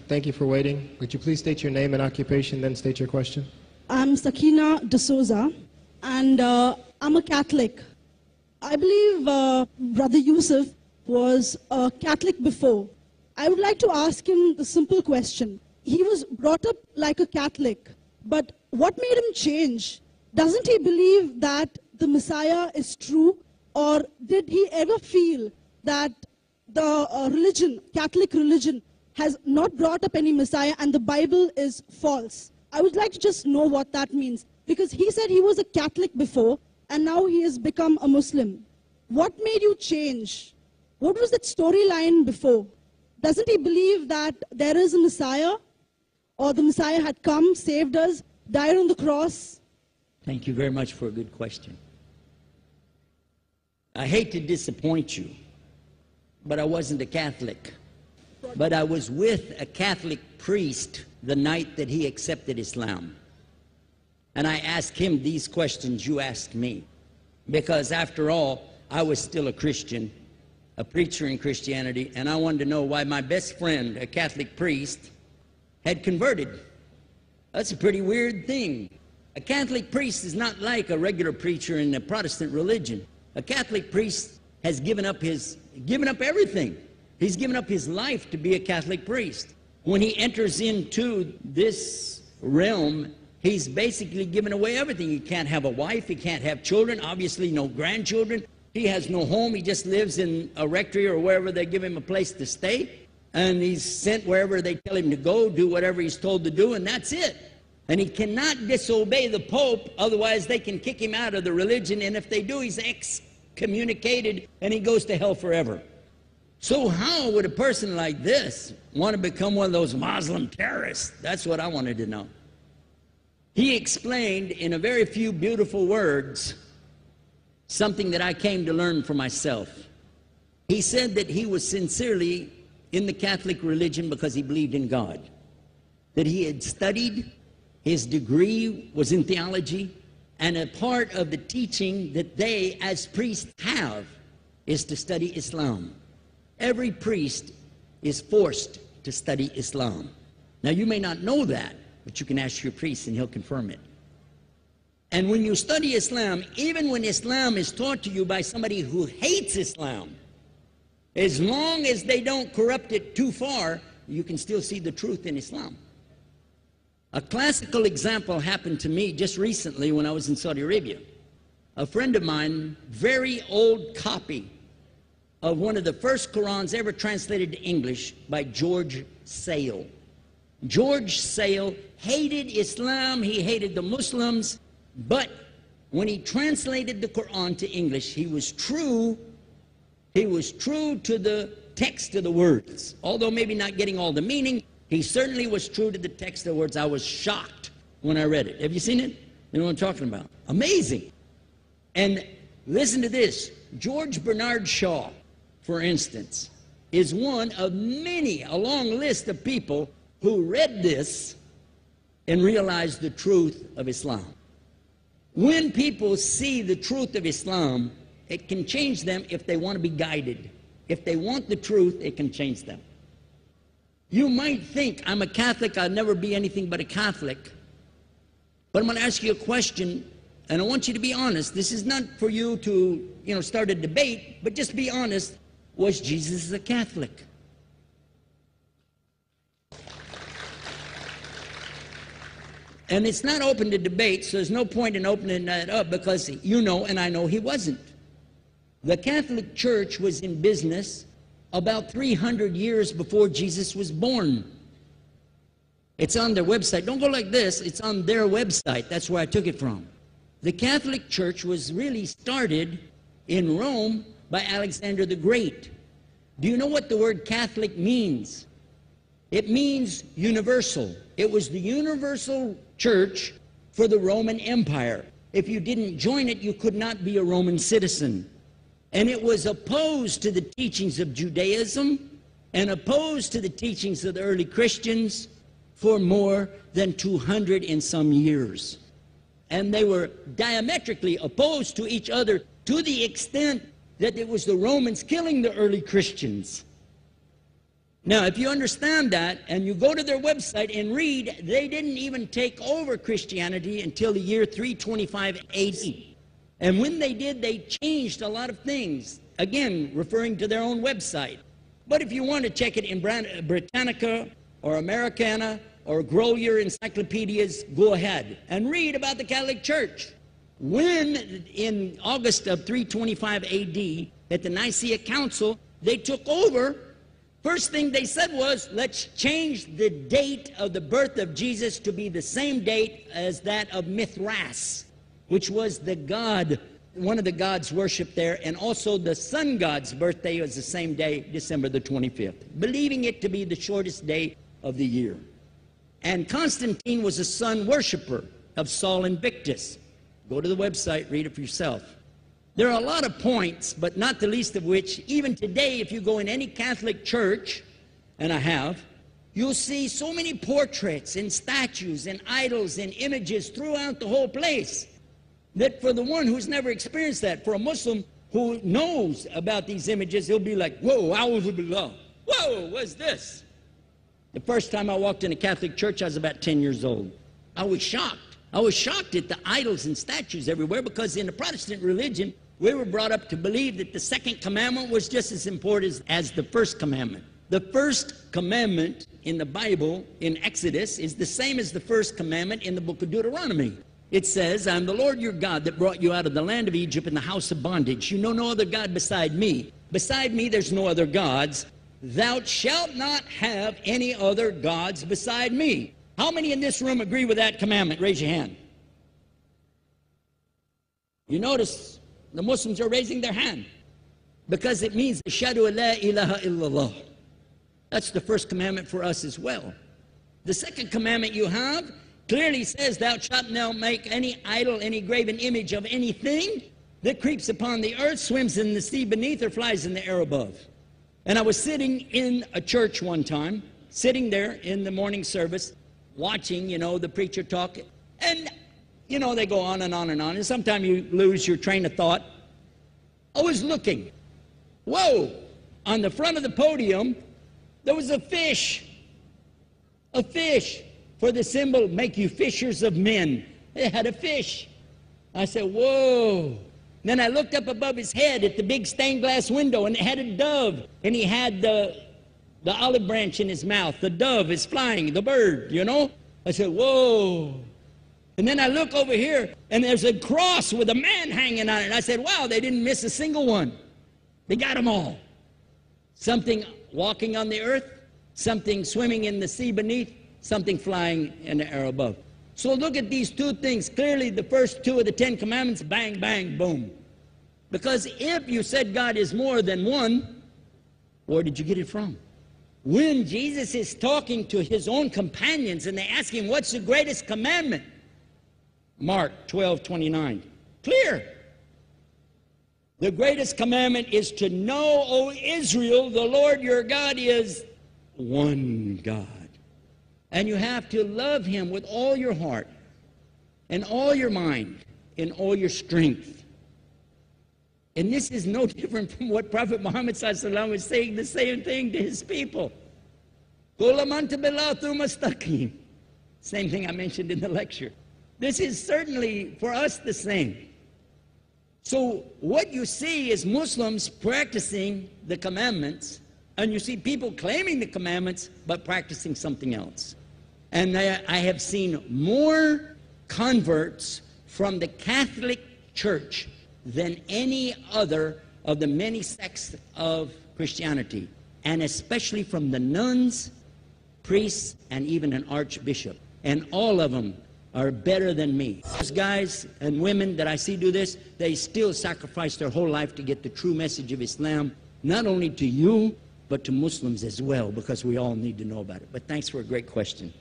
Thank you for waiting. Would you please state your name and occupation, then state your question? I'm Sakina D'Souza, and I'm a Catholic. I believe Brother Yusuf was a Catholic before. I would like to ask him the simple question. He was brought up like a Catholic, but what made him change? Doesn't he believe that the Messiah is true, or did he ever feel that the religion, Catholic religion, has not brought up any Messiah and the Bible is false? I would like to just know what that means, because he said he was a Catholic before and now he has become a Muslim. What made you change? What was that storyline before? Doesn't he believe that there is a Messiah, or the Messiah had come, saved us, died on the cross? Thank you very much for a good question. I hate to disappoint you, but I wasn't a Catholic. But I was with a Catholic priest the night that he accepted Islam. And I asked him these questions you asked me. Because after all, I was still a Christian, a preacher in Christianity, and I wanted to know why my best friend, a Catholic priest, had converted. That's a pretty weird thing. A Catholic priest is not like a regular preacher in the Protestant religion. A Catholic priest has given up everything. He's given up his life to be a Catholic priest. When he enters into this realm, he's basically given away everything. He can't have a wife, he can't have children, obviously no grandchildren. He has no home, he just lives in a rectory or wherever they give him a place to stay. And he's sent wherever they tell him to go, do whatever he's told to do, and that's it. And he cannot disobey the Pope, otherwise they can kick him out of the religion, and if they do, he's excommunicated and he goes to hell forever. So how would a person like this want to become one of those Muslim terrorists? That's what I wanted to know. He explained in a very few beautiful words something that I came to learn for myself. He said that he was sincerely in the Catholic religion because he believed in God, that he had studied, his degree was in theology, and a part of the teaching that they as priests have is to study Islam. Every priest is forced to study Islam. Now you may not know that, but you can ask your priest and he'll confirm it. And when you study Islam, even when Islam is taught to you by somebody who hates Islam, as long as they don't corrupt it too far, you can still see the truth in Islam. A classical example happened to me just recently when I was in Saudi Arabia. A friend of mine, very old copy of one of the first Qurans ever translated to English by George Sale. George Sale hated Islam, he hated the Muslims, but when he translated the Quran to English, he was true to the text of the words. Although maybe not getting all the meaning, he certainly was true to the text of the words. I was shocked when I read it. Have you seen it? You know what I'm talking about? Amazing. And listen to this. George Bernard Shaw, for instance, is one of many, a long list of people who read this and realized the truth of Islam. When people see the truth of Islam, it can change them if they want to be guided. If they want the truth, it can change them. You might think, I'm a Catholic, I'll never be anything but a Catholic. But I'm going to ask you a question, and I want you to be honest. This is not for you to, start a debate, but just be honest. Was Jesus a Catholic? And it's not open to debate, so there's no point in opening that up, because you know and I know he wasn't. The Catholic Church was in business about 300 years before Jesus was born. It's on their website. Don't go like this. It's on their website. That's where I took it from. The Catholic Church was really started in Rome by Alexander the Great. Do you know what the word Catholic means? It means universal. It was the universal church for the Roman Empire. If you didn't join it, you could not be a Roman citizen. And it was opposed to the teachings of Judaism and opposed to the teachings of the early Christians for more than 200 and some years. And they were diametrically opposed to each other to the extent that it was the Romans killing the early Christians. Now, if you understand that, and you go to their website and read, they didn't even take over Christianity until the year 325 AD. And when they did, they changed a lot of things, again, referring to their own website. But if you want to check it in Britannica or Americana or grow your encyclopedias, go ahead and read about the Catholic Church. When, in August of 325 AD, at the Nicaea Council, they took over, first thing they said was, let's change the date of the birth of Jesus to be the same date as that of Mithras, which was the god, one of the gods worshipped there, and also the sun god's birthday was the same day, December the 25th, believing it to be the shortest day of the year. And Constantine was a sun worshiper of Sol Invictus. Go to the website, read it for yourself. There are a lot of points, but not the least of which, even today, if you go in any Catholic church, and I have, you'll see so many portraits and statues and idols and images throughout the whole place, that for the one who's never experienced that, for a Muslim who knows about these images, he'll be like, whoa, a'udhu billah. Whoa, what's this? The first time I walked in a Catholic church, I was about 10 years old. I was shocked. I was shocked at the idols and statues everywhere, because in the Protestant religion, we were brought up to believe that the second commandment was just as important as the first commandment. The first commandment in the Bible, in Exodus, is the same as the first commandment in the book of Deuteronomy. It says, I am the Lord your God that brought you out of the land of Egypt in the house of bondage. You know no other God beside me. Beside me there's no other gods. Thou shalt not have any other gods beside me. How many in this room agree with that commandment? Raise your hand. You notice the Muslims are raising their hand, because it means Ashhadu an la ilaha illallah. That's the first commandment for us as well. The second commandment you have clearly says, thou shalt not make any idol, any graven image of anything that creeps upon the earth, swims in the sea beneath, or flies in the air above. And I was sitting in a church one time, sitting there in the morning service, watching, the preacher talk, and, they go on and on and on, and sometimes you lose your train of thought. I was looking. Whoa! On the front of the podium, there was a fish. A fish. For the symbol, make you fishers of men. It had a fish. I said, whoa. Then I looked up above his head at the big stained glass window, and it had a dove, and he had the olive branch in his mouth. The dove is flying, the bird, I said, whoa. And then I look over here, and there's a cross with a man hanging on it. I said, wow, they didn't miss a single one. They got them all. Something walking on the earth, something swimming in the sea beneath, something flying in the air above. So look at these two things. Clearly, the first two of the 10 commandments, bang, bang, boom. Because if you said God is more than one, where did you get it from? When Jesus is talking to his own companions and they ask him, what's the greatest commandment? Mark 12:29. Clear. The greatest commandment is to know, O Israel, the Lord your God is one God. And you have to love him with all your heart and all your mind and all your strength. And this is no different from what Prophet Muhammad ﷺ was saying, the same thing to his people. Same thing I mentioned in the lecture. This is certainly for us the same. So what you see is Muslims practicing the commandments, and you see people claiming the commandments but practicing something else. And I have seen more converts from the Catholic Church than any other of the many sects of Christianity, and especially from the nuns, priests, and even an archbishop. And all of them are better than me. Those guys and women that I see do this, they still sacrifice their whole life to get the true message of Islam, not only to you, but to Muslims as well, because we all need to know about it. But thanks for a great question.